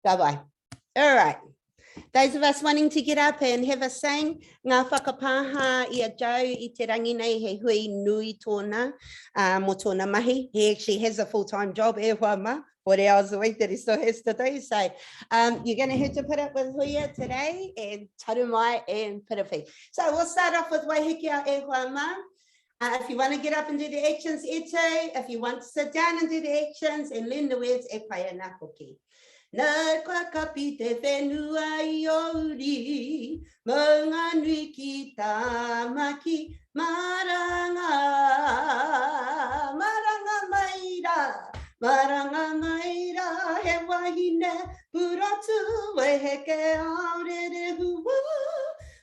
Bye-bye. All right. Those of us wanting to get up and have a sing, ngā whakapaha I a Joe I te rangi nei he hui nui tōna mo tōna mahi. He actually has a full-time job e wama, 40 hours a week that he still has to do. So you're going to have to put up with huia today and taru mai and pirapi. So we'll start off with waihikia e wama. If you want to get up and do the actions, e te. If you want to sit down and do the actions and learn the words, e pai ana hoki. Nā kua kapi te whenua I ori, maunga nui ki tā maki, maranga, maranga maira, he wahine, puratu, we heke aurere hua,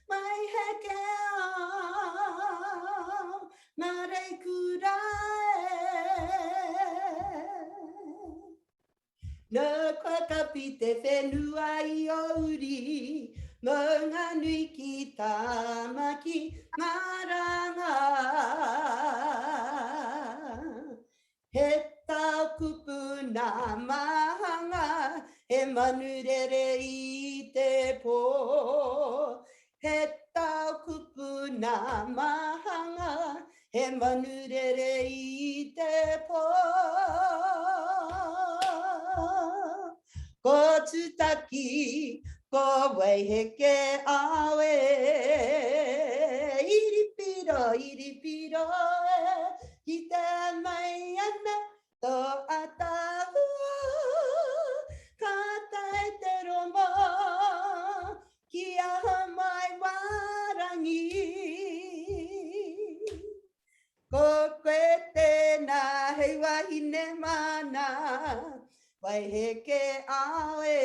mai heke au, mare kurae. Nā kua kapi te whenua I ori, maunga nui ki tā maki, maranga. He tau kupu nā mahanga, he manurere I te pō. He tau kupu nā mahanga, he manurere I te pō. Ko tutaki, ko weiheke awe, iripiro e, ki te mai ana, tō atahua, ka tai te roma, ki aha mai warangi. Ko koe tēnā hei wahine mana, waiheke awe.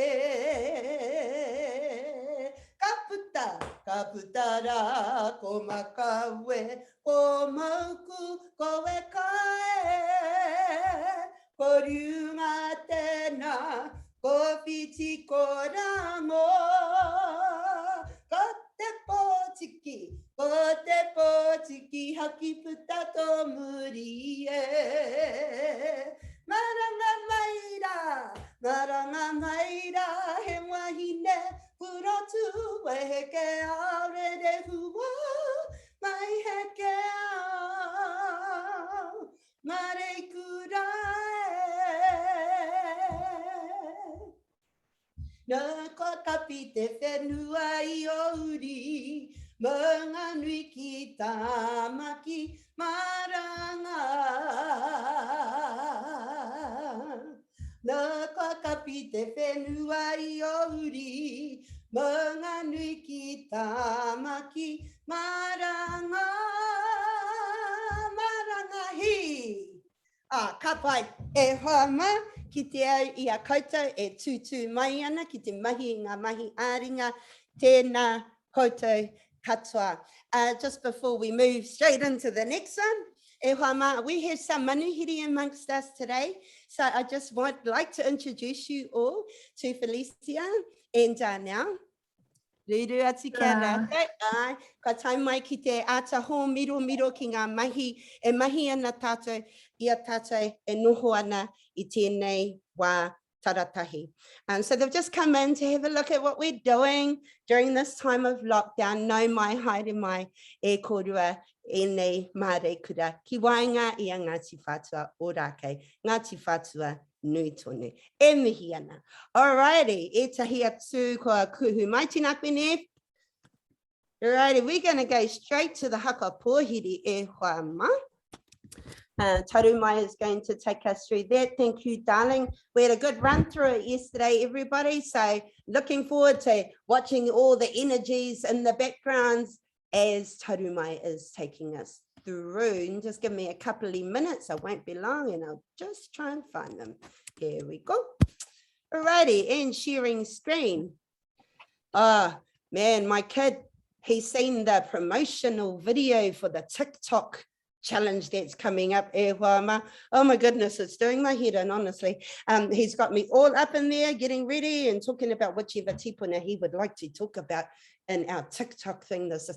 Ka puta rā, ko makawe, ko mauku, ko e kae. Ko riunga tēnā, ko piti ko rango. Ko te pōtiki, haki puta tō muri e. Maranga maira, he wahine, purotu, we heke aurere hua, mai heke au, mare kurae. Nā kua kapi te whenua I ori, maunga nui ki tā maki, maranga. Nā kua kapi te whenua I ori, maunga nui ki tā maki, maranga, maranga hi. Ka pai e hoama ki te au I a koutou e tūtū mai ana ki te mahi ngā mahi āringa, tēnā koutou katoa. Just before we move straight into the next one, e hoama, we have some manuhiri amongst us today. So I just would like to introduce you all to Felicia and now. Ruru atu kia rātou. Ka tai mai ki te ātaho miro ki ngā mahi, e mahi ana tātou, ia tātou e noho ana I tēnei wā taratahi. So they've just come in to have a look at what we're doing during this time of lockdown. Nau mai, haere mai, e korua, e nei mare kura. Ki wainga I a Ngāti Whātua o rākei, Ngāti Whātua nui tonu. E mihi ana. Alrighty, e tahi atu kua kuhu mai tina kwene. Alrighty, we're going to go straight to the haka pōhiri e hoama. Taru mai is going to take us through that. Thank you, darling. We had a good run through it yesterday, everybody. So looking forward to watching all the energies in the backgrounds as Taru mai is taking us through. And just give me a couple of minutes. I won't be long and I'll just try and find them. Here we go. Alrighty, and sharing screen. Oh, man, my kid, he's seen the promotional video for the TikTok challenge that's coming up. Oh my goodness, it's doing my head in, honestly. He's got me all up in there getting ready and talking about whichever tipuna he would like to talk about in our TikTok thing this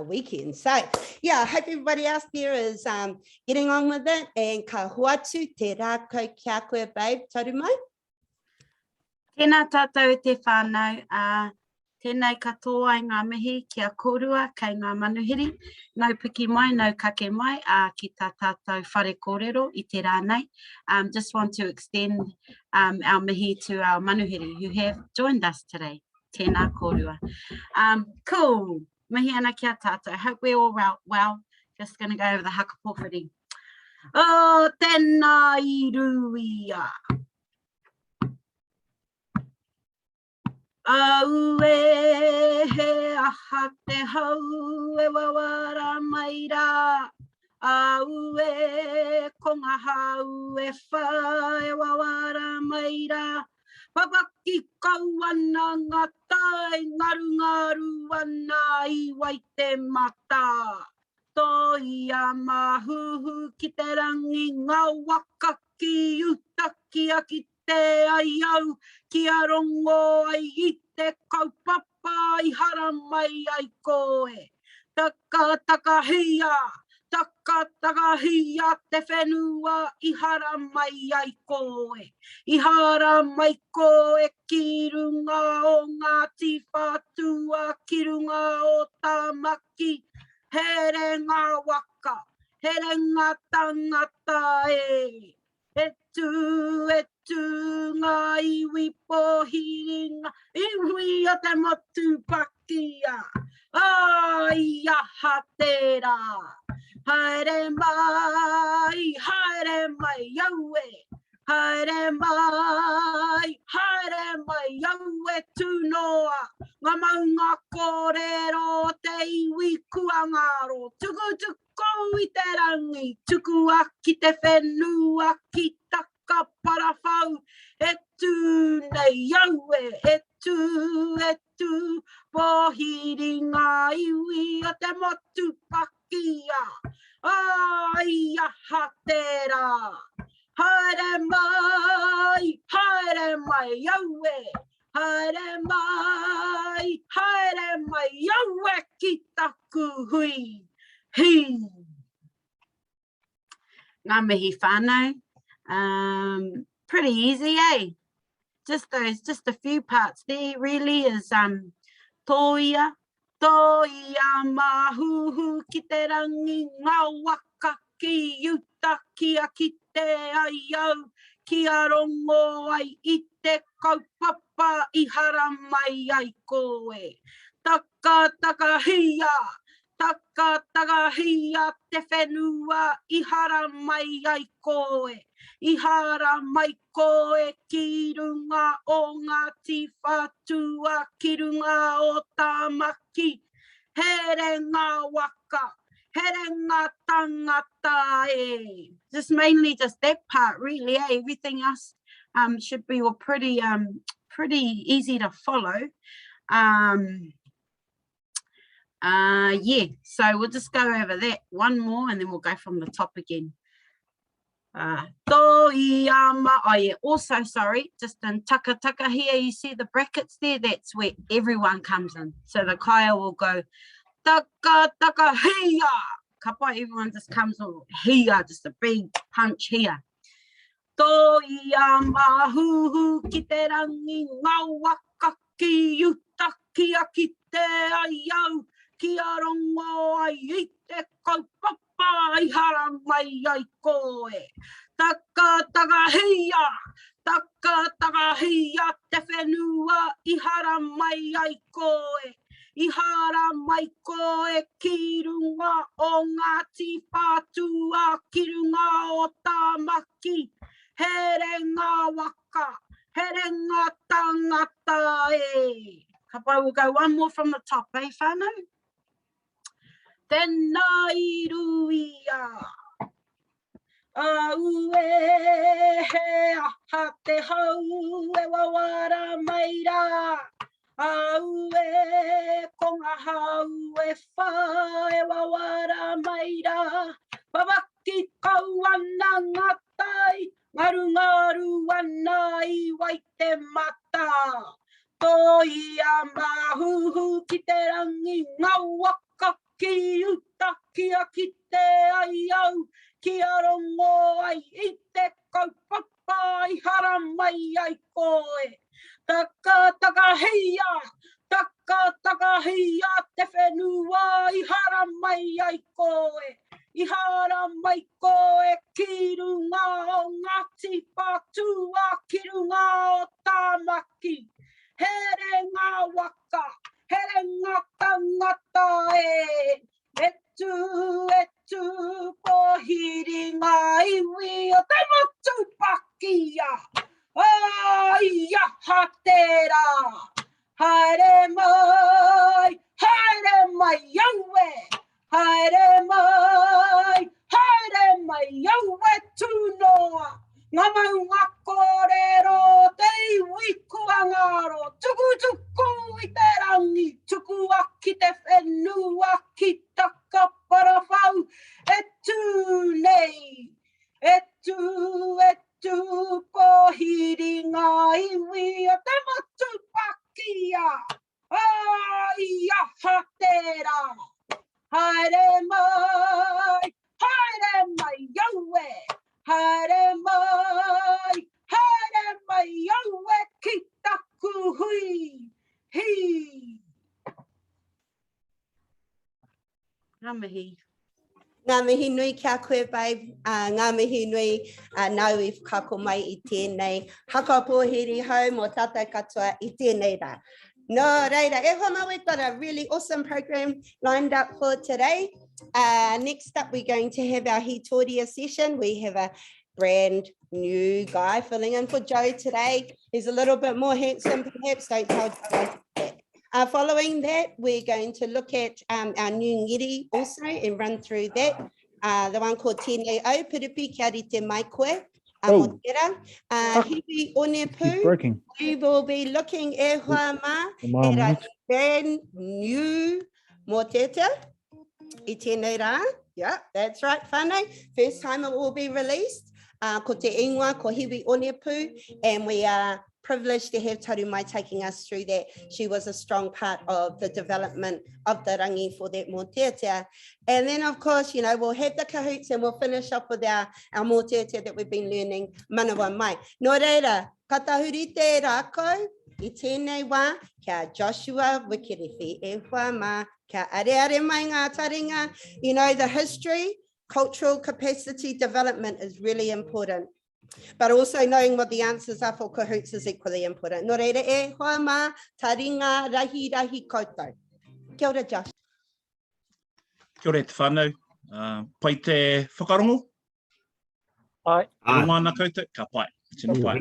weekend. So yeah, I hope everybody else there is getting on with it. And ka huatu te rākau kia koe, babe, taru mai. Tēnā tātou te whānau, tēnei katoa i ngā mihi kia kōrua kei ngā manuhiri, nau piki mai, nau kake mai, ki tā tātou whare kōrero i te rānei. Just want to extend our mihi to our manuhiri who have joined us today. Tēnā kōrua. Cool, mihi ana kia tātou. Hope we're all well. Just going to go over the hakapōwhiri. Oh, tēnā I ruia. Au e he aha te hau e wawara mai rā. Au e konga hau e wha e wawara mai rā. Papaki kau ana ngatai ngaru ngaru ana I wai te mata. Toi a mahuhu ki te rangi ngā waka ki utaki a ki te ai au. Kia rongo ai I te kaupapa I hara mai ai koe. Taka taka hia te whenua I hara mai ai koe. I hara mai koe ki runga o ngā tīwhātua, ki runga o tāmaki. Here ngā waka, here ngā tangata e. Tu ngā iwi pohiringa, iwi o te motu pakia. Ai aha tērā. Haere mai aue. Haere mai aue tu noa. Ngā maunga kōrero te iwi kuangaro. Tuku tuku I te rangi. Tuku aki te whenua ki taka parawhau. E tu nei aue. E tu pohiri ngā iwi o te motu pakia. Ai aha tērā. Haere mai aue. Haere mai aue ki taku hui. Hi. Ngā mihi whānau. Pretty easy, eh? Just a few parts there really is toia mahuhu ki te rangi ngā waka ki uta kia ki te ai au kia rongo ai I te kaupapa I hara mai ai koe. Taka hia te whenua I hara mai ai koe. I hara mai koe ki runga o ngā tīwhātua, ki runga o tāmaki. Here ngā waka, here ngā tangata e. Just mainly just that part really, eh? Everything else should be all pretty easy to follow. Yeah, so we'll just go over that one more and then we'll go from the top again. Oh yeah, also sorry, just in taka here, you see the brackets there, that's where everyone comes in. So the kaya will go taka hia. Kapa, everyone just comes on hia, just a big punch here. Toia mahuhu ki te rangi ngā waka ki uta kia ki te ai au. Kia rongo ai I te kaupapa I hara mai ai koe. Taka hia te whenua I hara mai ai koe. I hara mai koe ki runga o ngā tīwhātua, ki runga o tāmaki. Here ngā waka, here ngā tangata e. Kapa, we'll go one more from the top, eh, whānau? Tēnā I ruia. Au e he aha te hau e wawara mai rā. Au e konga hau e wha e wawara mai rā. Papaki kau ana ngatai, ngaru ana I wai te mata. Toi a mahuhu ki te rangi ngā waka ki uta kia ki te ai au. Kia rongo ai I te kaupapa I hara mai ai koe. taka taka heia, taka heia te whenua I hara mai ai koe. I hara mai koe ki runga o Ngāti Pātua, ki runga o Tāmaki. Here ngā waka, here ngā tangata etu pohiri ngā iwi o te motu pakia. Ai aha tērā, haere mai aue. Haere mai aue tūnoa. Ngā maunga kōrero te iwi kuangaro. Tuku I te rangi, tuku aki te whenua ki taka parawhau. Etu pohiri ngā iwi o te motu pakia. Ai aha tērā. Haere mai aue. Haere mai aue ki taku hui. Hi. Ngā mihi. Ngā mihi nui kia koe, babe. Ngā mihi nui nau I whakako mai I tēnei. Haka pōhiri hau mō tātou katoa I tēnei rā. No, reira, e whama, we've got a really awesome program lined up for today. Next up, we're going to have our Hitoria session. We have a brand new guy filling in for Joe today. He's a little bit more handsome, perhaps. Don't tell Joe that. Following that, we're going to look at our new ngiri also and run through that. The one called Tēnei Au, Piripi, kia rite mai koe. Hiwi one pū, we will be looking e hoa ma, at a brand new moteta. I tēnei rā. Yeah, that's right, whānau. First time it will be released. Ko te ingoa, ko hiwi one pū, and we are privileged to have Tarumai taking us through that. She was a strong part of the development of the rangi for that mōteatea. And then, of course, you know, we'll have the cahoots and we'll finish up with our mōteatea that we've been learning manawa mai. Nō reira, katahuri te rākau, I tēnei wā, kia Joshua Wikiriwhi e wha ma, kia are mai ngā taringa. You know, the history, cultural capacity development is really important. But also knowing what the answers are for cahoots is equally important. Nō reira e hoa ma, taringa rahi koutou. Kia ora, Josh. Kia ora te whānau. Pai te whakarongo? Ai. Rungana koutou? Ka pai. Tino pai.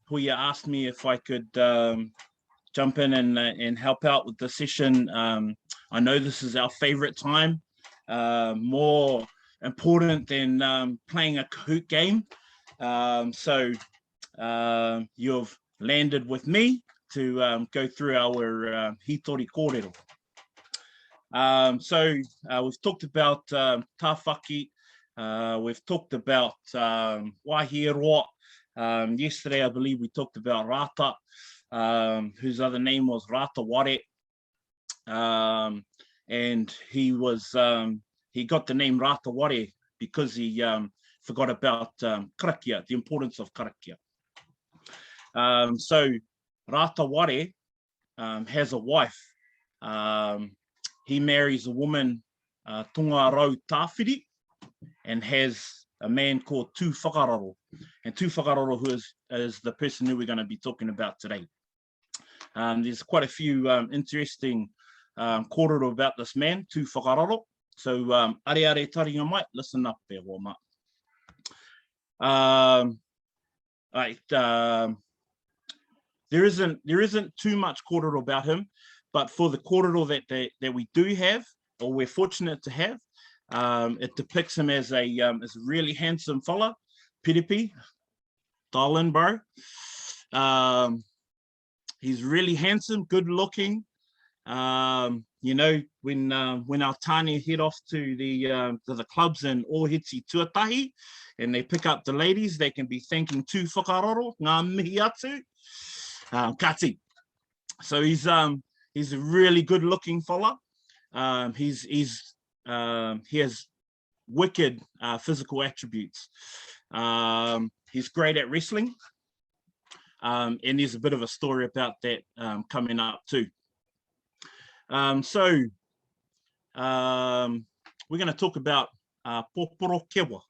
Huia asked me if I could jump in and help out with the session. I know this is our favourite time. More important than playing a Kahoot game. You've landed with me to go through our Hitori kōrero. We've talked about tāwhaki, we've talked about wāhi roa. Yesterday, I believe we talked about Rata, whose other name was Rata Ware. And he got the name Rata Ware because he forgot about karakia, the importance of karakia. So Rata Ware has a wife. He marries a woman, Tunga Rau Tāwhiri, and has a man called Tū Whakararo. And Tū Whakararo, who is the person who we're going to be talking about today. There's quite a few interesting kōrero about this man, Tū Whakararo. So, are taringa mai, listen up there, Woma. There isn't too much kōrero about him, but for the kōrero that we do have, or we're fortunate to have, it depicts him as a really handsome fella, piripi, dial in, bro. He's really handsome, good looking. You know, when our tāne head off to the clubs in Ohiti Tuatahi, and they pick up the ladies, they can be thanking Tū Whakararo, ngā mihi atu, kati. So he's a really good looking fella. He has wicked physical attributes. he's great at wrestling. And there's a bit of a story about that coming up too. So we're going to talk about poporo kewa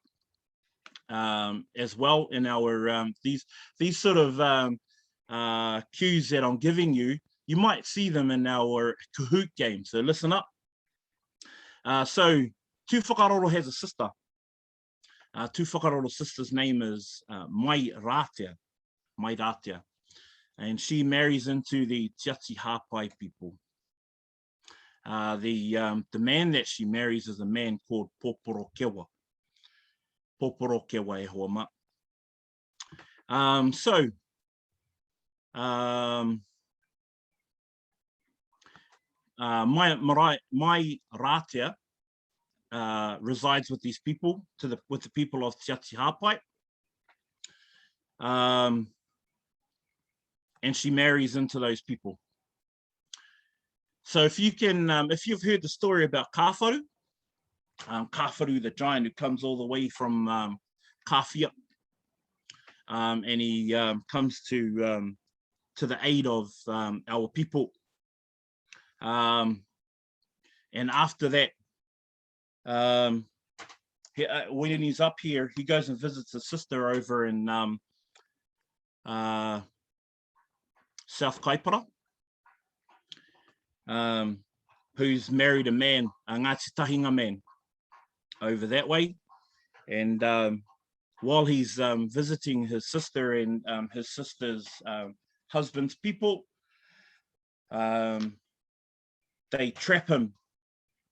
as well in our these sort of cues that I'm giving you. You might see them in our Kahoot game, so listen up. So Tu Whakaroro has a sister. Tu Whakaroro's sister's name is Mai Ratia, and she marries into the Tiati Hapai people. The man that she marries is a man called Poporo Kewa. Poporo Kewa e hoa ma. My Ratia resides with these people, with the people of Tiati Hapai. And she marries into those people. So if you've heard the story about Kāwharu, Kāwharu, the giant who comes all the way from Kāwhia, and he comes to the aid of our people. And after that, when he's up here, he goes and visits his sister over in South Kaipara, who's married a man, a Ngāti Tahinga man, over that way. And while he's visiting his sister and his sister's husband's people, they trap him.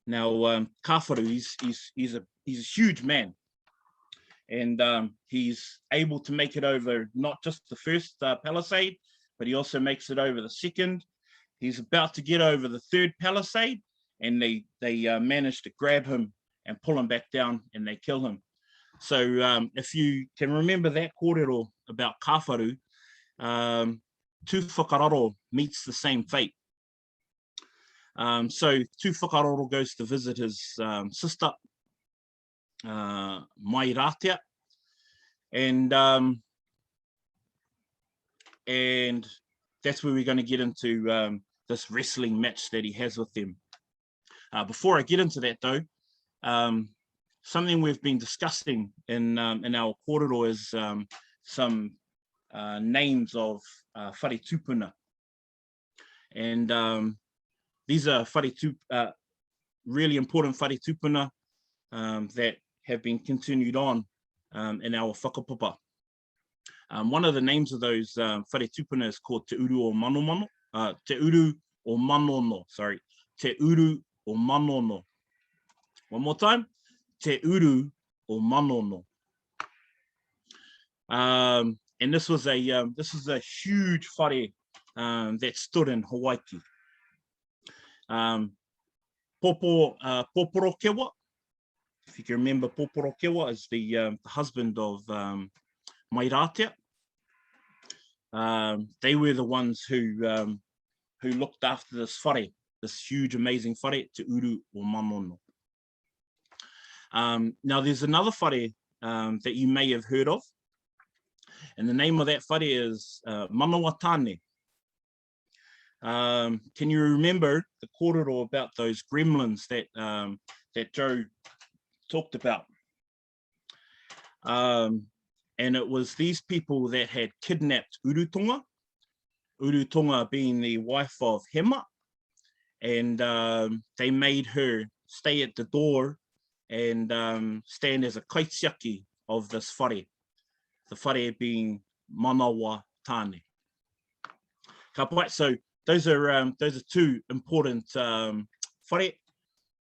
Now, Kāwharu, he's a huge man, and he's able to make it over not just the first palisade, but he also makes it over the second. He's about to get over the third palisade, and they manage to grab him and pull him back down, and they kill him. So if you can remember that kōrero about Kāwharu, Tu Whakararo meets the same fate. So Tu Whakararo goes to visit his sister, Mai Ratia, and that's where we're going to get into this wrestling match that he has with them. Before I get into that though, something we've been discussing in our kōrero is some names of whare tupuna. And these are really important whare tupuna that have been continued on in our whakapapa. One of the names of those whare tupuna is called Te Uru o Manomono. Te Uru o Manono, sorry. Te Uru o Manono. One more time. Te Uru o Manono. And this was a huge whare that stood in Hawaii. Poporo Kewa, if you can remember, Poporo Kewa is the husband of Mai Ratia. They were the ones who looked after this whare, this huge, amazing whare, Te Uru o Manono. Now, there's another whare that you may have heard of, and the name of that whare is Manawa Tāne. Can you remember the kōrero about those gremlins that Joe talked about? And it was these people that had kidnapped Urutonga, Urutonga being the wife of Hema, and they made her stay at the door and stand as a kaitiaki of this whare, the whare being Manawa Tāne. Ka pai, so those are two important whare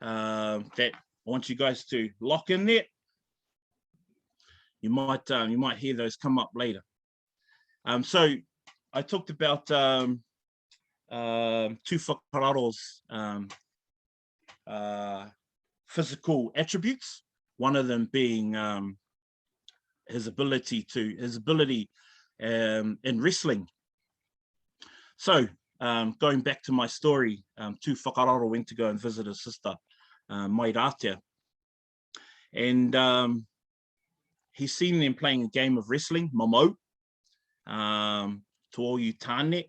that I want you guys to lock in there. You might hear those come up later. So I talked about Tu Whakararo's physical attributes. One of them being his ability in wrestling. So going back to my story, Tu Whakararo went to go and visit his sister, Mai Ratia, and he's seen them playing a game of wrestling, Mamo. To all you tāne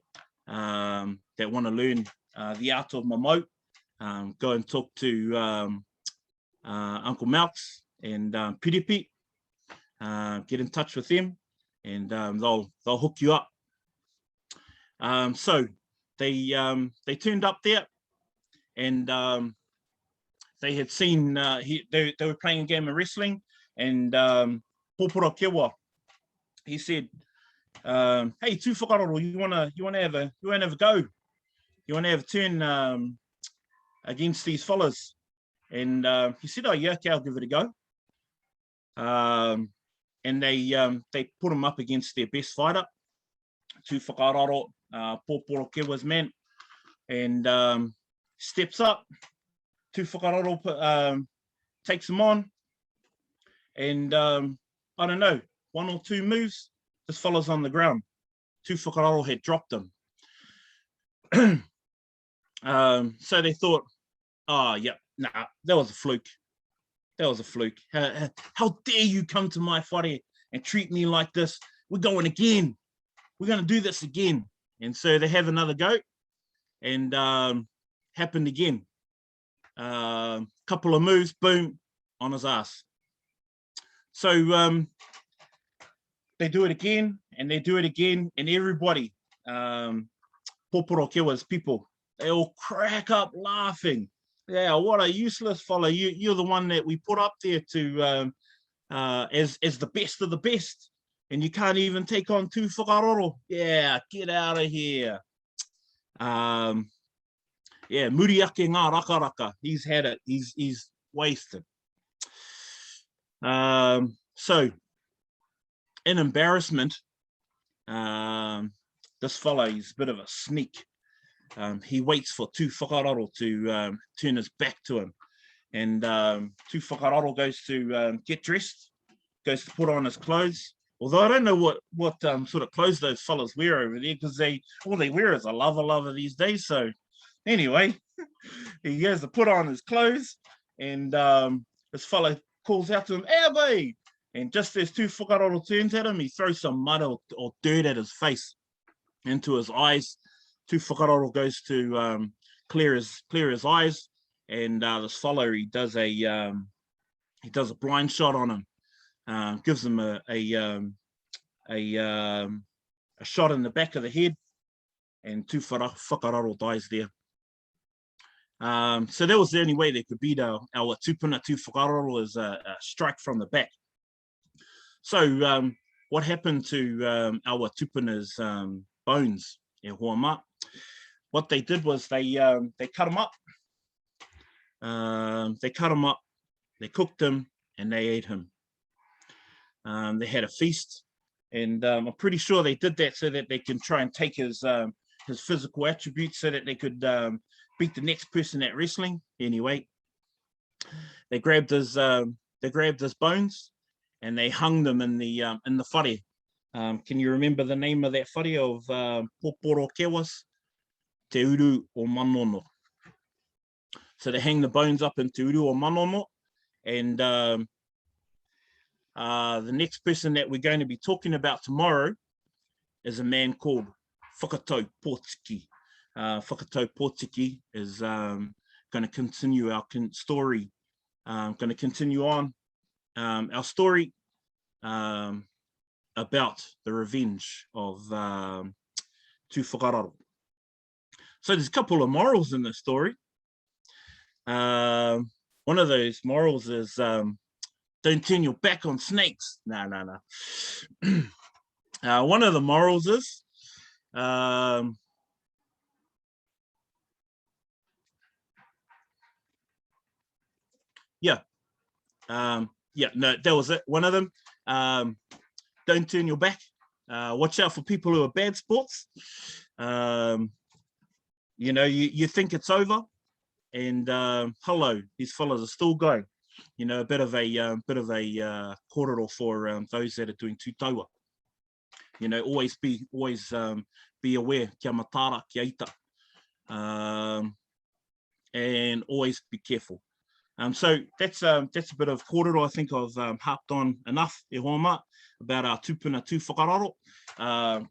that want to learn the art of Mamo, go and talk to Uncle Malks and Piripi. Get in touch with them, and they'll hook you up. So they turned up there, and they had seen they were playing a game of wrestling, and Poporo Kewa, he said, "Hey, tu whakaroro, you wanna have a go? You wanna have a turn against these fellas?" And he said, "Oh yeah, okay, I'll give it a go." And they put him up against their best fighter, tu whakaroro, Poporo Kewa's man, and steps up. Tu whakaroro takes him on, and I don't know, 1 or 2 moves, this fella's on the ground. Tu whakaroro had dropped him. So they thought, oh, yeah, nah, that was a fluke. That was a fluke. How dare you come to my whare and treat me like this? We're going again. We're going to do this again. And so they have another go, and happened again. Couple of moves, boom, on his ass. So they do it again, and they do it again, and everybody, Poporo Kewa's people, they all crack up laughing. Yeah, what a useless fella. You're the one that we put up there to as the best of the best, and you can't even take on tu whakaroro. Yeah, get out of here. Yeah, muriake ngā rakaraka. He's had it. He's wasted. So, in embarrassment, this fellow, he's a bit of a sneak. He waits for tu whakaroro to turn his back to him, and tu whakaroro goes to get dressed, goes to put on his clothes. Although I don't know what sort of clothes those fellas wear over there, because all they wear is a lover these days. So anyway, he goes to put on his clothes, and this fellow calls out to him, "Hey, and just as tu whakaroro turns at him, he throws some mud or dirt at his face, into his eyes. Tu whakaroro goes to clear his eyes, and this fellow, he does a blind shot on him, gives him a shot in the back of the head, and tu whakaroro dies there. So that was the only way they could beat our tupuna tu whakaroro, is a strike from the back. So what happened to our tupuna's bones, e hoa ma? What they did was they cut them up. They cooked him, and they ate him. They had a feast, and I'm pretty sure they did that so that they can try and take his physical attributes, so that they could beat the next person at wrestling. Anyway, they grabbed his bones, and they hung them in the whare. Can you remember the name of that whare of Poporo Kewa's? Te uru o manono. So they hang the bones up in te uru o manono, and the next person that we're going to be talking about tomorrow is a man called Whakatau Pōtiki. Whakatau Pōtiki is going to continue our story, going to continue on our story about the revenge of tu whakararo. So there's a couple of morals in the story. One of those morals is don't turn your back on snakes. No. One of the morals is no, that was it. One of them, don't turn your back. Watch out for people who are bad sports. You know, you think it's over, and hello, these fellas are still going. You know, a bit of a korero for those that are doing tūtaua. You know, always be aware, kia matara, kia ita, and always be careful. So that's a bit of kōrero I think I've harped on enough e hoama about our tupuna tū whakararo.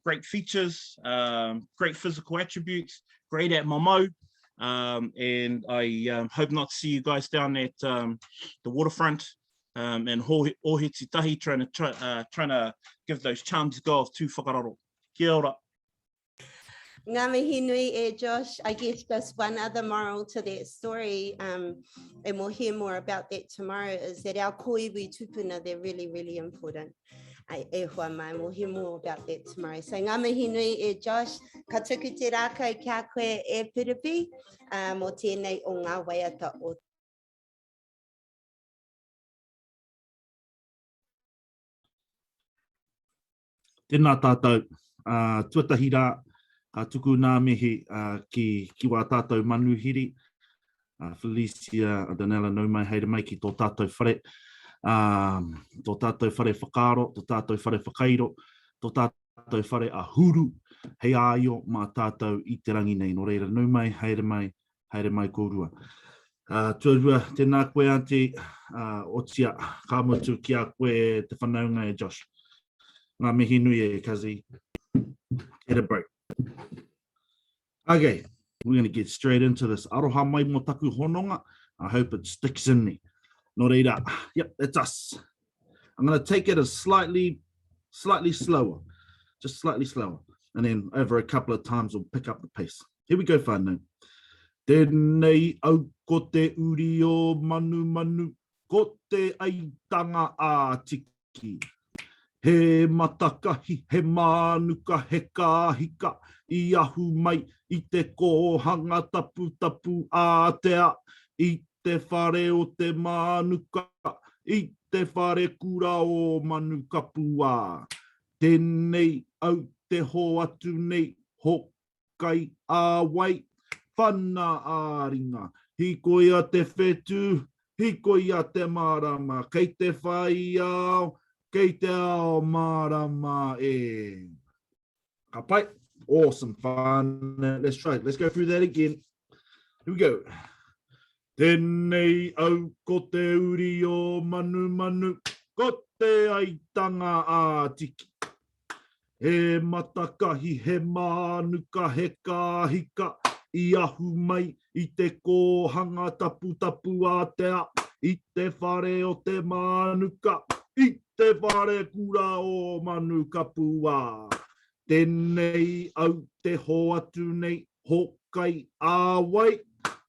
Great features, great physical attributes, great at mamau. And I hope not to see you guys down at the waterfront and Ohiti Tahi trying to give those charms a go of tū whakararo. Kia ora. Ngā mihi nui Josh. I guess just one other moral to that story, and we'll hear more about that tomorrow, is that our koiwi tupuna, they're really, really important. E hoa mai, we'll hear more about that tomorrow. So ngā mihi nui Josh, ka tuku te rākau kia koe Piripi, mō tēnei o ngā waiata o Tēnā tātou, tuatahi rā, ka tuku nā mihi ki wā tātou manuhiri. Felicia Adanella nau mai heira mai ki tō tātou whare. Tō tātou whare whakaro, tō tātou whare whakairo, tō tātou whare ahuru, hei āio mā tātou i te rangi nei. Nō reira nau mai heira mai kōrua. Tuarua, tēnā koe ante, otia, ka mutu ki a koe te whanaunga Josh. Ngā mihi nui Kazi. Get a break. Okay, we're going to get straight into this. Aroha mai mo taku hononga. I hope it sticks in me. Nō reira, yep, that's us. I'm going to take it as slightly slower. Just slightly slower. And then over a couple of times, we'll pick up the pace. Here we go, whānau. Tēnei au ko te uri o manu, ko te aitanga ātiki. He matakahi, he manuka, he kahika, I ahu mai, I te kohanga tapu ātea, I te whare o te manuka, I te whare kura o manuka pua. Tēnei au te ho atu nei, hokai āwai, whana āringa, hikoia te whetu, hikoia te marama, kei te whai au, kei te ao marama e. Ka pai. Awesome, fun. Let's try it. Let's go through that again. Here we go. Tēnei au ko te uri o manu, ko te aitanga ātiki. He matakahi, he manuka, he kahika, I ahu mai, I te kohanga tapu ātea, I te whare o te manuka, I te whare kura o manuka pua. Tēnei au te ho atu nei, hokai āwai,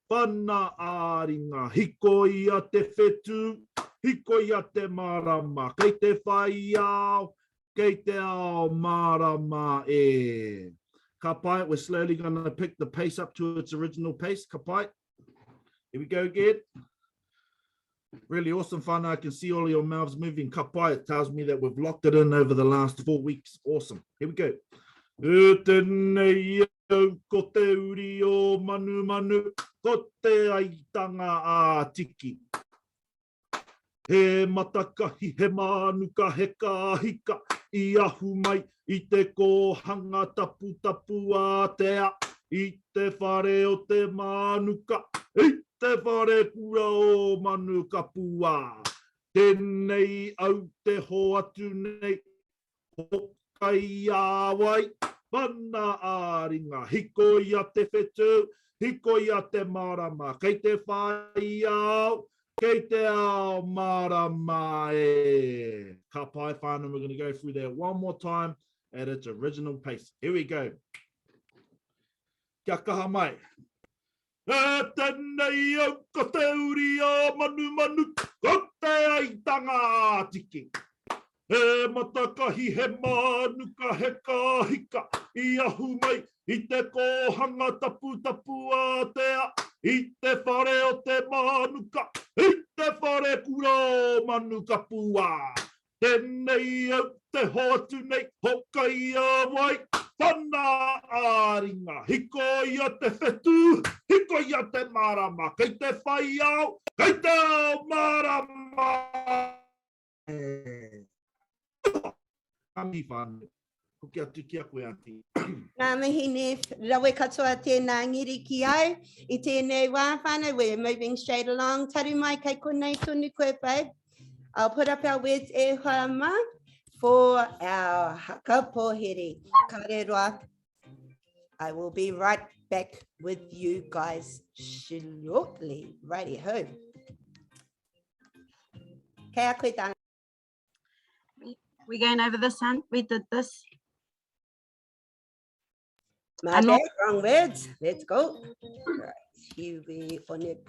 whana āringa, hikoia te whetu, hikoia te marama, kei te whai au, kei te ao marama e. Ka pai, we're slowly going to pick the pace up to its original pace. Ka pai. Here we go again. Really awesome fun. I can see all of your mouths moving. Ka pai, it tells me that we've locked it in over the last 4 weeks. Awesome. Here we go. Tēnei au ko te uri o manu, ko te aitanga ātiki. He matakahi, he manuka, he kahika, I ahu mai, I te kohanga tapu ātea, I te whare o te manuka, I te whare kura o manuka pua. Tēnei au te ho atu nei, hokai āwai, whana āringa, hikoia te whetu, hikoia te marama, kei te whai au, kei te ao marama e. Ka pai whānau, we're going to go through that one more time at its original pace. Here we go. Kia kaha mai. E tēnei au ko te uri o manu, ko te aitanga ātiki. He matakahi, he manuka, he kahika, I ahu mai, I te kohanga tapu ātea, I te whare o te manuka, I te whare kura o manuka pua. Tēnei au te hoatu nei, hokai āwai, whana āringa, hikoia te whetu, hikoia te marama, kei te whai au, kei te ao marama. Ami whānau. Hoki atu ki a koe, Auntie. Ngā mihi ne rawe katoa tēnā ngiri ki au. I tēnei wā whānau, we're moving straight along. Taru mai kei konei tonu koe, babe. I'll put up our words e hama for our hakapohere. Ka re roa. I will be right back with you guys shortly. Righty ho. Kei a koe tāna. We going over this, hun? We did this. My I'm bad, not- wrong words. Let's go. Right, here we on it.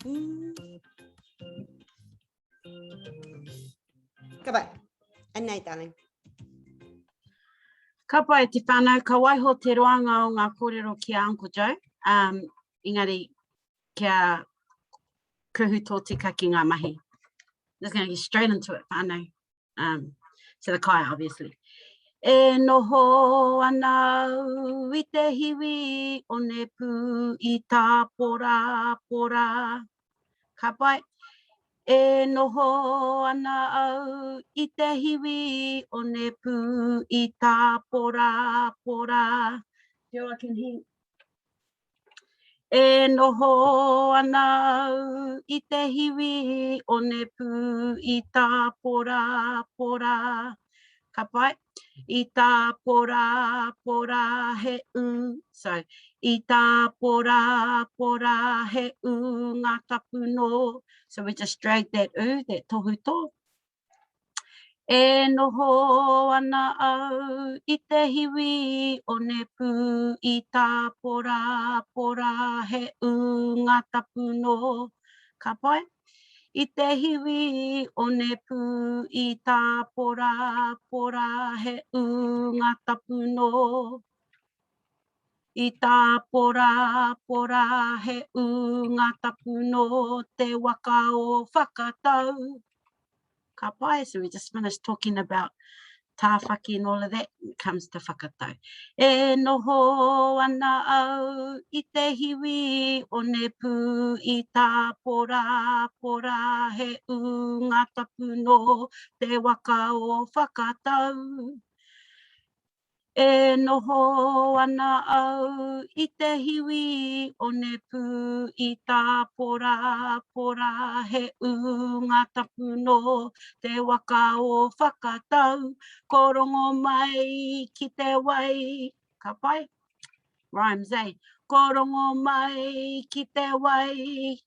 Goodbye. And night, darling. Ka pai te whānau, ka waiho te roanga o ngā kōrero ki a Uncle Joe. Engari, kia kuhu tō tika ki ngā mahi. Just going to get straight into it, whānau. So the kai, obviously. E noho ana au I te hiwi o ne pū I tā pora pora. Ka pai. E noho ana au I te hiwi o ne pū I tā pora pora. Do I can hear? E noho ana au I te hiwi o ne pū I tā pora pora. Ka pai. I tā pora pora he so I tā pora pora he ngā tapu no. So we just drag that that tohu tō. E noho ana au I te hiwi o ne pū I tā pora pora he ngā tapu no. Ka pai. I te hiwi o ne pū I tā pora pora he ngā tapu no. I tā pora pora he ngā tapu no te waka o whakatau. Ka pai, so we just finished talking about tāwhaki and all of that when it comes to whakatau. E noho ana au I te hiwi o ne pū I tā pora pora he ngā tapu no te waka o whakatau. E noho ana au I te hiwi o ne pū I tā pora pora he ngā tapu no te waka o whakatau. Korongo mai ki te wai. Ka pai? Rhymes, eh? Korongo mai ki te wai.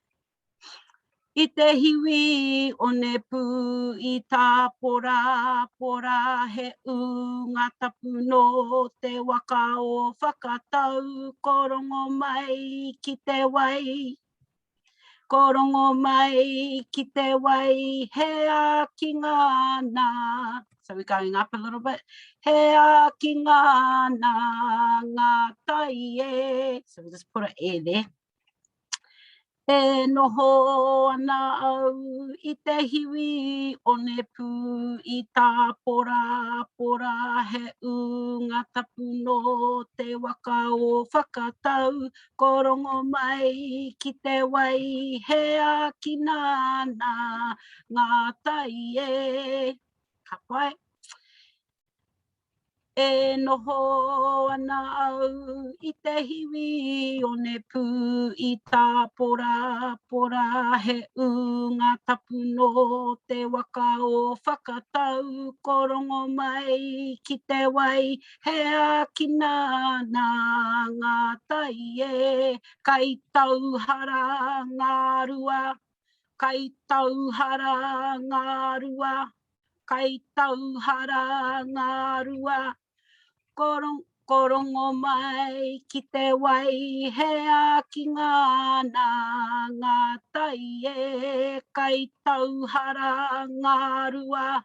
I te hiwi o ne pū I tā pora pora he ngā tapu no te waka o whakatau. Korongo mai ki te wai. Korongo mai ki te wai he a ki ngāna. So we're going up a little bit. He a ki ngāna ngā tai e. So we just put an e there. E noho ana au I te hiwi o ne pū I tā pora pora he ngā tapu no te waka o whakatau. Korongo mai ki te wai he a ki nāna ngā tai e. Ka pai. E noho ana au I te hiwi o ne pū I tā pora pora he ngā tapu no te waka o whakatau. Korongo mai ki te wai he a ki nāna ngā tai e. Kai tauhara ngā rua. Kai tauhara ngā rua. Kai tauhara ngā rua. Korongo mai ki te wai he a ki ngāna ngā tai e. Kai tauhara ngā rua.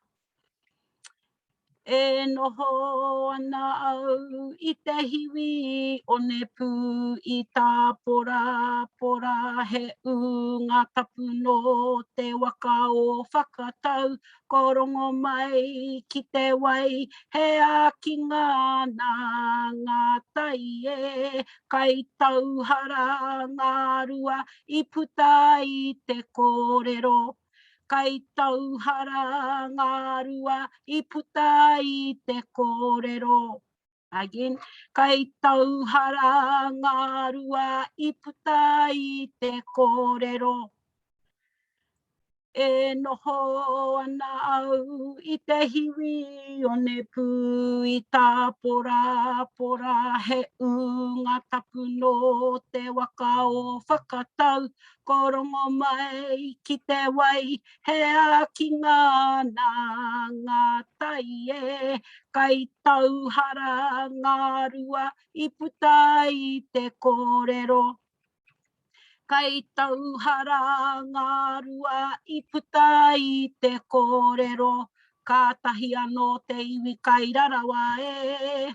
E noho ana au I te hiwi o ne pū I tā pora pora he ngā tapu no te waka o whakatau. Korongo mai ki te wai he a ki ngāna ngā tai e. Kai tauhara ngā rua I puta I te kōrero. Kai tauhara ngā rua I puta I te kōrero. Again, kai tauhara ngā rua I puta I te kōrero. E noho ana au I te hiwi o ne pū I tā pora pora he unga tapu no te waka o whakatau. Korongo mai ki te wai he a ki ngā ngā tai e. Kai tauhara ngā rua I puta I te kōrero. Kai tauhara ngā rua I puta I te kōrero. Kātahi anō te iwi kai rarawa e.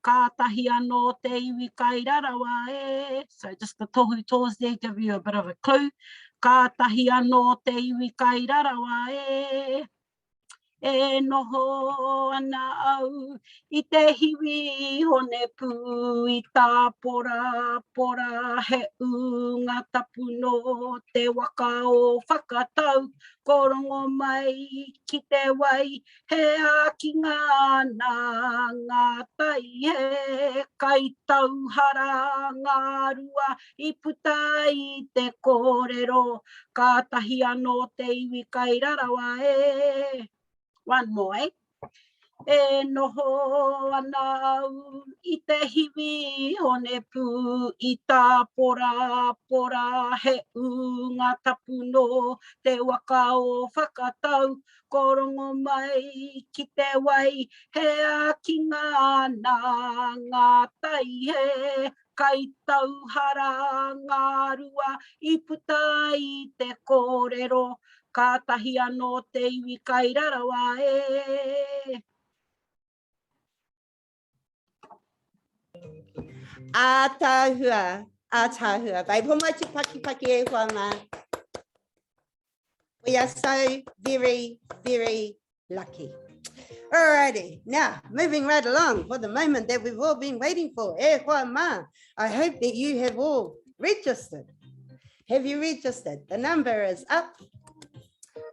Kātahi anō te iwi kai rarawa e. So just the tohu toes there give you a bit of a clue. Kātahi anō te iwi kai rarawa e. E noho ana au I te hiwi hone pū I tā pora pora he unga tapu no te waka o whakatau. Korongo mai ki te wai he a ki ngā tai e. Kai tauhara ngā rua I puta I te kōrero. Kātahi anō te iwi kai rarawa e. One more, eh? E noho ana au I te hiwi hone pū I tā pora pora he unga tapu no te waka o whakatau. Korongo mai ki te wai he a ki ngā tai he. Kai tauhara ngā rua I puta I te kōrero. Kātahi anō te iwi kai rarawa e. Ātāhua, ātāhua. Vai pomai te paki e hoa mā. We are so very, very lucky. Alrighty, now moving right along for the moment that we've all been waiting for. E hoa mā. I hope that you have all registered. Have you registered? The number is up.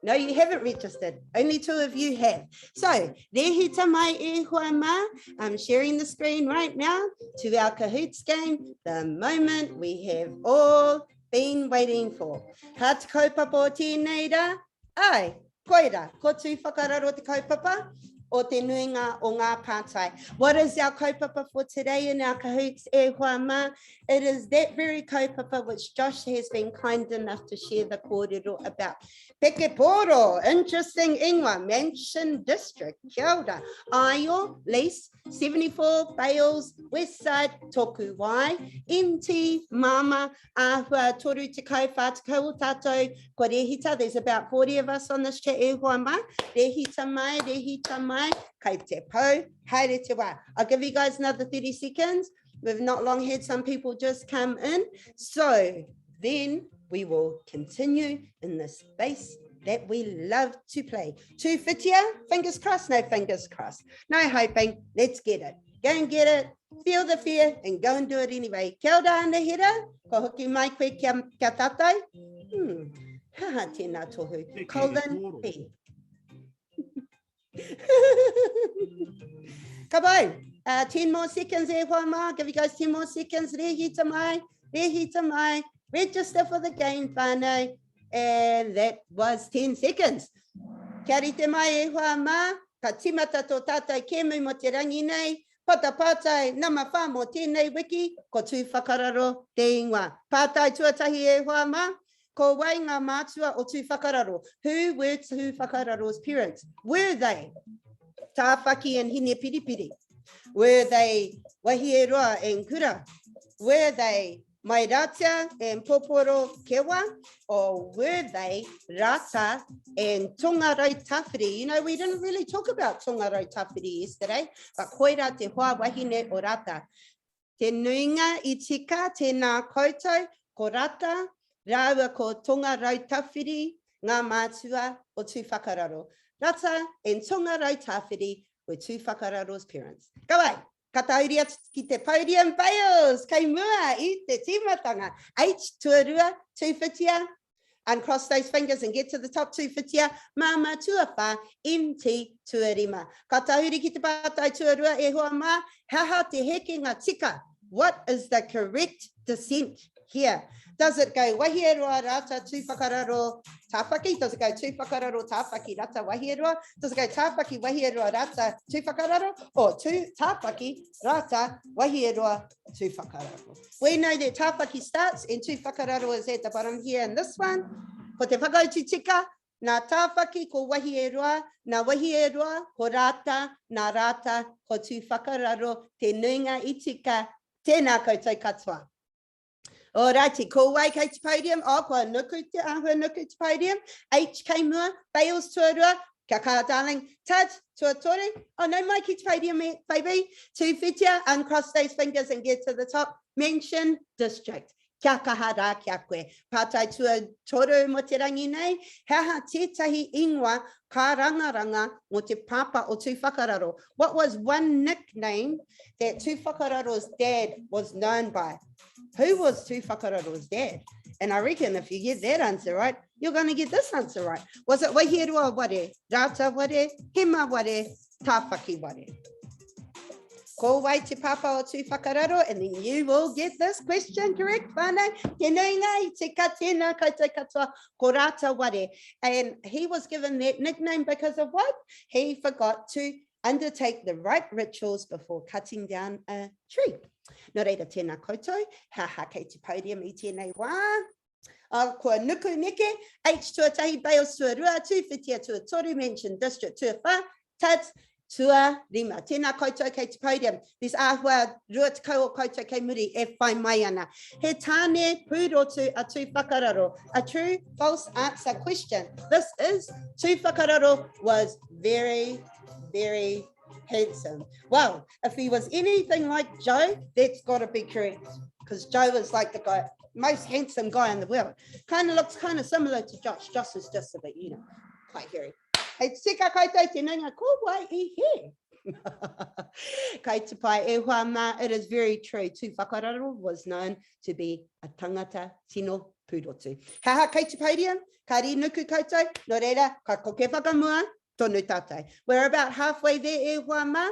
No, you haven't registered. Only 2 of you have. So, rehi tamai e hoa mā. I'm sharing the screen right now to our Kahoots game, the moment we have all been waiting for. Ka te kaupapa o tēnei rā. Ai, koira, ko tū whakararo te kaupapa o te nuinga o ngā pātai. What is our kaupapa for today in our Kahoots e hoa mā? It is that very kaupapa which Josh has been kind enough to share the kōrero about. Peke poro, interesting ingoa, Mansion District, kia ora. Aio, lease, 74 Bales, West Side, Toku Wai, MT, Mama, Ahua, Toru Te Kau, Whātakau o tātou, ko rehita, there's about 40 of us on this chat e hoa mā. Rehita mai, kai te pau, haere te wā. I'll give you guys another 30 seconds. We've not long had some people just come in. So then we will continue in the space that we love to play. Tū whitia, fingers crossed, no fingers crossed. No hoping, let's get it. Go and get it, feel the fear, and go and do it anyway. Kia ora ana hera, ko hoki mai koe kia tātou. Haha tēnā tohu, Colin P. Ka 10 more seconds e hoa mā. Give you guys 10 more seconds. Rehita mai. Register for the game, whānau. And that was 10 seconds. Kia rite mai e hoa mā. Ka timata tō tātai kēmu mo te rangi nei. Pata pātai, nama whā mo tēnei wiki. Ko tū whakararo te ingoa. Pātai tuatahi e hoa mā. Ko wai ngā mātua o tū whakararo. Who were tū whakararo's parents? Were they Tāwhaki and Hine Piripiri? Were they Wahieroa and Kura? Were they Mairatia and Poporo Kewa? Or were they Rata and Tongarau Tawhiri? You know, we didn't really talk about Tongarau Tawhiri yesterday, but koira te hoa wahine o Rata. Te nuinga I tika, tēnā koutou, ko Rata, rāua ko Tongarau Tawhiri, ngā mātua o tū whakararo. Rata and Tongarau Tawhiri were tū whakararo's parents. Ka wai, ka tauria ki te podium Bales, kei mua I te timatanga. H tuarua, tūwhitia, Uncross those fingers and get to the top two whitia. Mama tuawha, inti tuarima. Ka tahuri ki te pātai tuarua e hoa mā, haha te heke ngā tika. What is the correct descent here? Does it go wahierua rata tū whakararo tāwhaki? Does it go tū whakararo tāwhaki rata wahierua? Does it go tāwhaki wahierua rata tū whakararo? Or tū tāwhaki rata wahierua tū whakararo? We know that tāwhaki starts and tū whakararo is at the bottom here in this one. Ko te whakautu tika, nā tāwhaki ko wahierua, nā wahierua ko rata, nā rata ko tū whakararo, te nuinga I tika, tēnā koutou katoa. Alrighty, ko wai kei te podium, o kua nuku te ahua nuku te podium, H kei mua, Bales tuarua, kia kaha darling, Tad, tuatori, oh no mai ki te podium baby, two whitia, uncross those fingers and get to the top, mention district. Kia kaha rā kia koe, pātai tua toru mo te rangi nei, haha tētahi ingoa ka rangaranga mo te papa o tū whakararo. What was one nickname that tū whakararo's dad was known by? Who was tū whakararo's dad? And I reckon if you get that answer right, you're going to get this answer right. Was it wahierua ware, rata ware, hema ware, tāwhaki ware? Ko wai te papa o tū whakararo, and then you will get this question correct, whānau. Te nuinga I te ka tēnā koutou katoa, ko rata ware. And he was given that nickname because of what? He forgot to undertake the right rituals before cutting down a tree. Nō reira tēnā koutou, haha kei te podium I tēnei wā. Kua nuku neke, H tuatahi, Bales tuarua, tū whitia tuatoru, mention district tuawha, Tad, tua rima. Tēnā koutou kei te podium. These āhua rua te kau o koutou kei muri e whai mai ana. He tāne pūrotu a tū whakararo. A true, false answer question. This is tū whakararo was very, very handsome. Well, if he was anything like Joe, that's got to be correct. Because Joe is like the guy, most handsome guy in the world. Kind of looks kind of similar to Josh. Josh is just a bit, you know, quite hairy. Hei sika koutou te nunga, ko wai I he. Kei te pai e hoa mā, it is very true. Tū whakararo was known to be a tangata tino pūrotu. Haha kei te podium, ka ri nuku koutou, nō reira, ka koke whakamua, tonu tātai. We're about halfway there e hoa mā.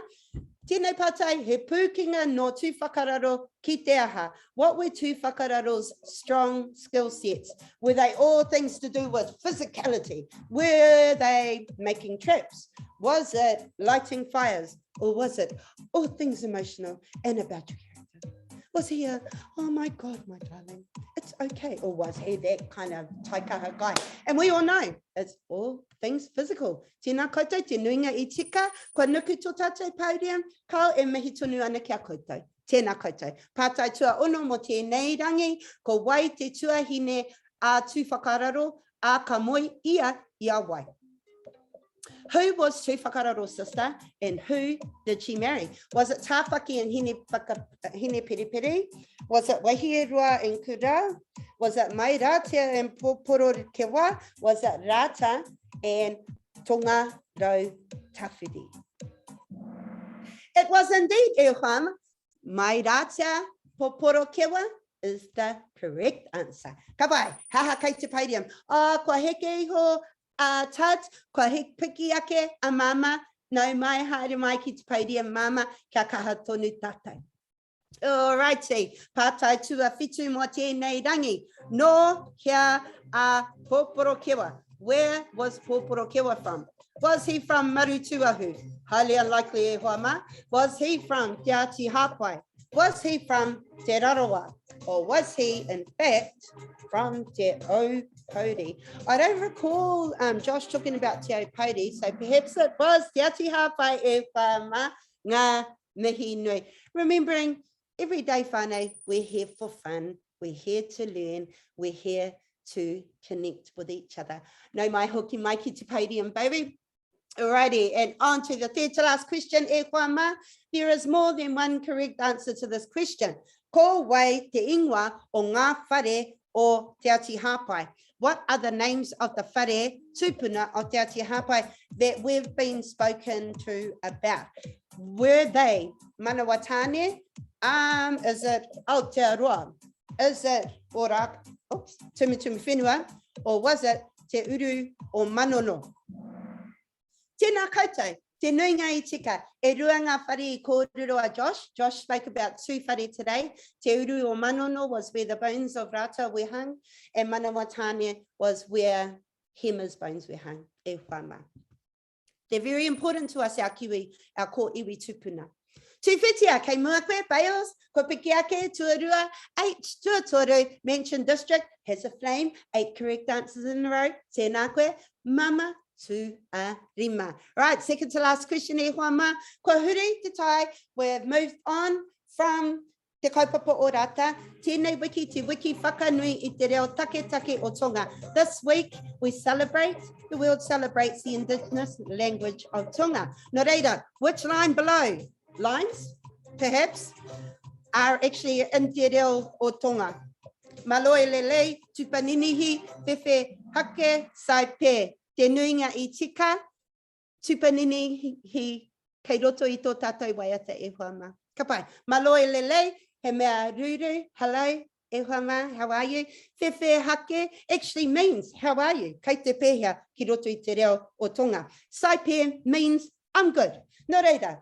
Tēnei pātai, he pūkinga no tū whakararo ki te aha. What were tū whakararo's strong skill sets? Were they all things to do with physicality? Were they making traps? Was it lighting fires? Or was it all things emotional and about your character? Was he a, oh my God, my darling, it's okay? Or was he that kind of taikaha guy? And we all know it's all things physical. Tēnā koutou, te nuinga I tika, kua nuku tō tātou podium, kau e mihi tonu ana kia koutou. Tēnā koutou. Pātai tua ono mo tēnei rangi, ko wai te tuahine a tū whakararo, a ka moi ia ia wai. Who was tū whakararo's sister and who did she marry? Was it tāwhaki and hine periperi? Was it wahierua and kura? Was it mai rātia and poporo kewa? Was it rata and tonga rau tawhiri? It was indeed Eham. Mai rātia poporo kewa is the correct answer. Ka pai, haha kei te podium. Kua heke iho Tad, kua he piki ake a mama, no mai haere mai ki te podium mama, kia kaha tonu tātai. Alrighty, pātai tua whitu mo tēnei rangi. No kia a Poporokewa. Where was Poporokewa from? Was he from Marutuahu? Highly unlikely e hoa ma. Was he from Te Ati Hāpai? Was he from Te Raroa? Or was he, in fact, from Te Aupōuri? I don't recall Josh talking about Te Aupōuri, so perhaps it was Te Ati Hāpai e whama ngā mihi nui. Remembering, every day whānau, we're here for fun, we're here to learn, we're here to connect with each other. No mai hoki mai ki te podium, baby. Alrighty, and on to the third to last question, e whama. There is more than one correct answer to this question. Ko wai te ingoa o ngā whare o Te Ati Hāpai. What are the names of the whare tupuna o Te Ati Hāpai that we've been spoken to about? Were they Manawatane? Is it Aotearoa? Is it Ora? Oops, Tumi Whenua? or was it te uru o manono? Tēnā koutou, te nuinga I tika, e rua ngā whare I kōrero a Josh. Josh spoke about 2 whare today. Te uru o manono was where the bones of Rata were hung, and Manawatane was where Hema's bones were hung, e whama. They're very important to us, our kiwi, our ko iwi tupuna. Tūwhitia, kei mua koe, Bales, ko piki ake, tuarua, 8, tuatoru, mentioned district, has a flame, 8 correct answers in a row. Tēnā koe, mama, tu a rima. Right, second to last question, e whama. Ko huri te tai, we've moved on from te kaupapa o rata. Tēnei wiki, te wiki whakanui I te reo take o Tonga. This week, we celebrate, the world celebrates the Indigenous language of Tonga. Nō reira, which line below? Lines, perhaps, are actually in te reo o Tonga. Maloe lele, tupaninihi, whiwhi, hake, saipe. Te nuinga I tika, tupaninihi, kei roto I tō tātou waiata e whama. Ka pai, maloe lele, he mea ruru, hello, e whama, how are you? Whiwhi, hake, actually means, how are you? Kei te pēhea, ki roto I te reo o Tonga. Saipe means, I'm good. Nō reira.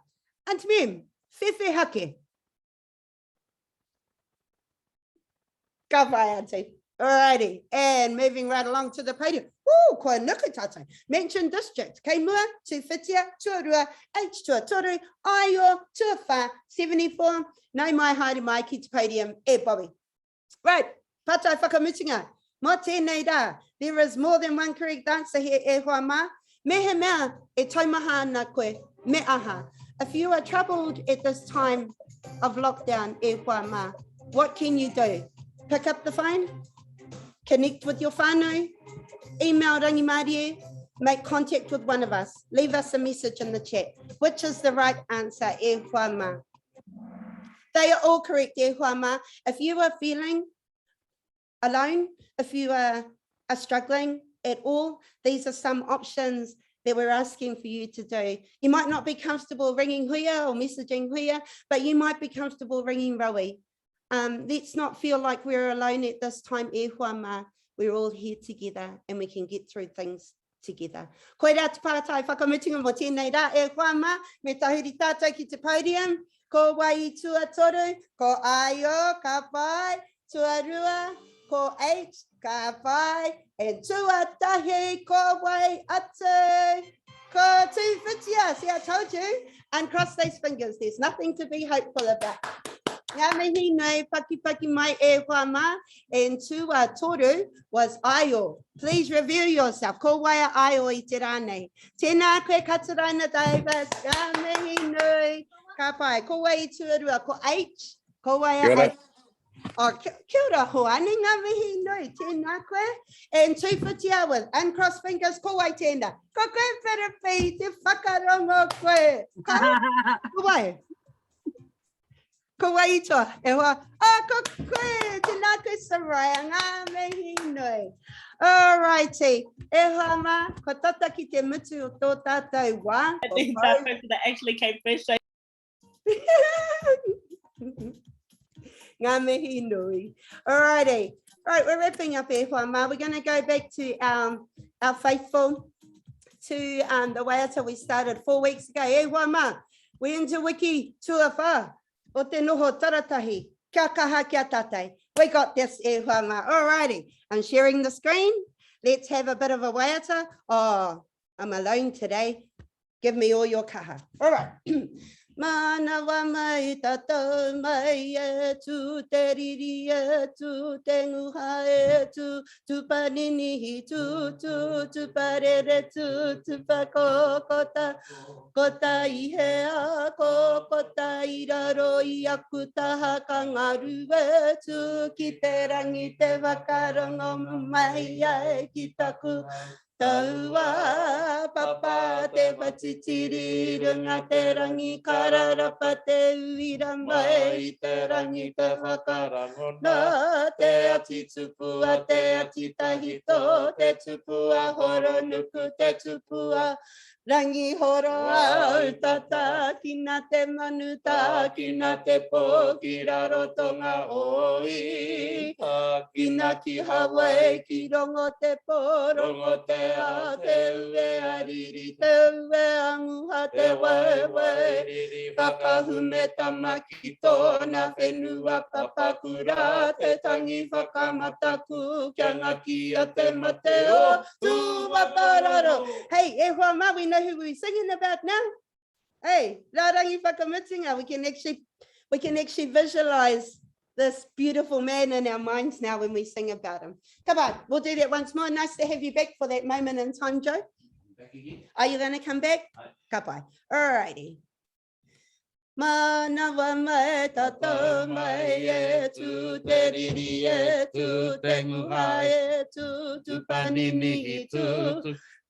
And mem, whiwhi hake. Ka pai, auntie. Alrighty, and moving right along to the podium. Ooh, koe nuku tātou. Mention district. Kei mua, Tūwhitia, Tuarua, H Tuatoru, Aio, Tuawha, 74. Nau mai haere mai ki te podium, e Bobby. Right, patai whakamutinga. Mō tēnei rā, there is more than one correct answer here, e hoa mā. Mehe mea, e taumaha ana koe, me aha. If you are troubled at this time of lockdown, e hoa mā, what can you do? Pick up the phone, connect with your whānau, email Rangi Mārie, make contact with one of us, leave us a message in the chat. Which is the right answer, e hoa mā? They are all correct, e hoa mā. If you are feeling alone, if you are struggling at all, these are some options that we're asking for you to do. You might not be comfortable ringing Huia or messaging Huia, but you might be comfortable ringing Rowie. Let's not feel like we're alone at this time, e hoa mā. We're all here together and we can get through things together. Koe rā te pātai whakamutinga mo tēnei rā, e hoa mā, me tahuri tātou ki te podium, ko wai tuatoru, ko aio, ka pai, tuarua, ko H, ka pai, and tuatahi, ko wai atu, ko Tūwhitia. See, I told you, uncross those fingers, there's nothing to be hopeful about. Ngā mihi nei, paki mai e hoa mā, and tuatoru was aio. Please review yourself. Ko waia aio I te rānei. Tēnā koe Kataraina Davis, ngā mihi nei, ka pai. Ko wai tuarua, ko H, ko waia H. Oh, kia ora hoane, ngā mihi nei, tēnā koe. And Tūwhitia with uncrossed fingers, ko wai tēnā. Ko koe Whiripi, te whakarongo koe. Ko wai. Ko wai toa, e hoa, ko koe, tēnā koe Saraya, ngā mihi nei. All righty, e hoa mā, ko tata ki te mutu o tō tātou wā. I think that person that actually came first. Ngā mihi nui. All righty. All right, we're wrapping up e hoa mā. We're going to go back to our faithful, to the waiata we started 4 weeks ago. E hoa mā, we into wiki tuawha. O te noho taratahi, kia kaha kia tatai. We got this, e hoa mā. All righty, I'm sharing the screen. Let's have a bit of a waiata. Oh, I'm alone today. Give me all your kaha. All right. Manawa mai tatou mai e tu te riri e tu te nguha e tu tupanini tu parere tu pakokota kota ihea kokota iraro I aku taha kangaru e tu ki te rangi te wakarongo mai e ki taku taua papa te watitiri runga te rangi kararapa te uira mai te rangi te whakarangona te ati tupua te ati tahito te tupua horo nuku te tupua Rangi horo au tata, kina te manuta, kina te pō, ki raro tonga oi. Kina ki Hawaii, ki rongo te pō, rongo te a, te ue ariri, te ue anguha te waiwai. Whakahume tamaki tōna whenua papakura, te tangi whakamataku, kia ngaki a te mateo, tū wapararo. Hey, e hoa ma, we know who we're singing about now. Hey, rārangi whakamitinga, we can actually visualize this beautiful man in our minds now when we sing about him. Come on, we'll do that once more. Nice to have you back for that moment in time, Joe. Back again. Are you going to come back? Ka pai. All righty. Manawa mai tato mai e tu te riri e tu te nguha e tu panini i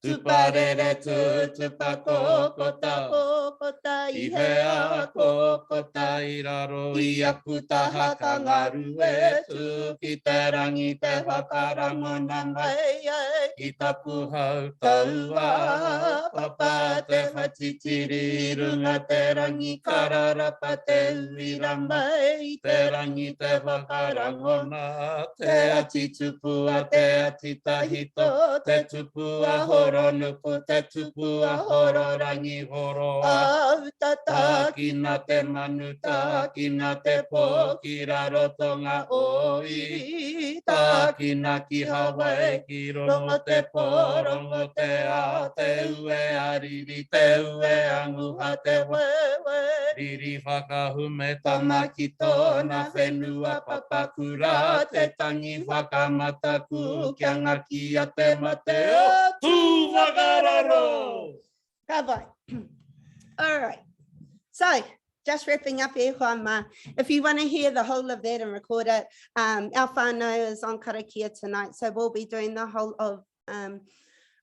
tu parere tu pakokota kokota I hea kokota I raro I aku taha kangaru e tu ki te rangi te whakarangona mai e ki tapu hau taua papa te whatitiri runga te rangi kararapa te uira mai te rangi te whakarangona te ati tupua te ati tahito te tupua horo nuku te tupua horo rangi horoa tata kina te manuta kina te pō ki raro tonga oi ta kina ki Hawaii ki rongo te pō rongo te a te ue ariri te ue anguha te wewe riri whakahume tamaki tōna whenua papakura te tangi whakamataku kia ngaki a te mateo tū whakararo. Ka pai. All right. So, just wrapping up e hoa ma. If you want to hear the whole of that and record it, our whānau is on karakia tonight, so we'll be doing the whole of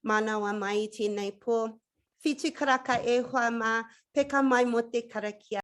Manawa mai tēnei pō. Whitu karaka e hoa ma, peka mai mo te karakia.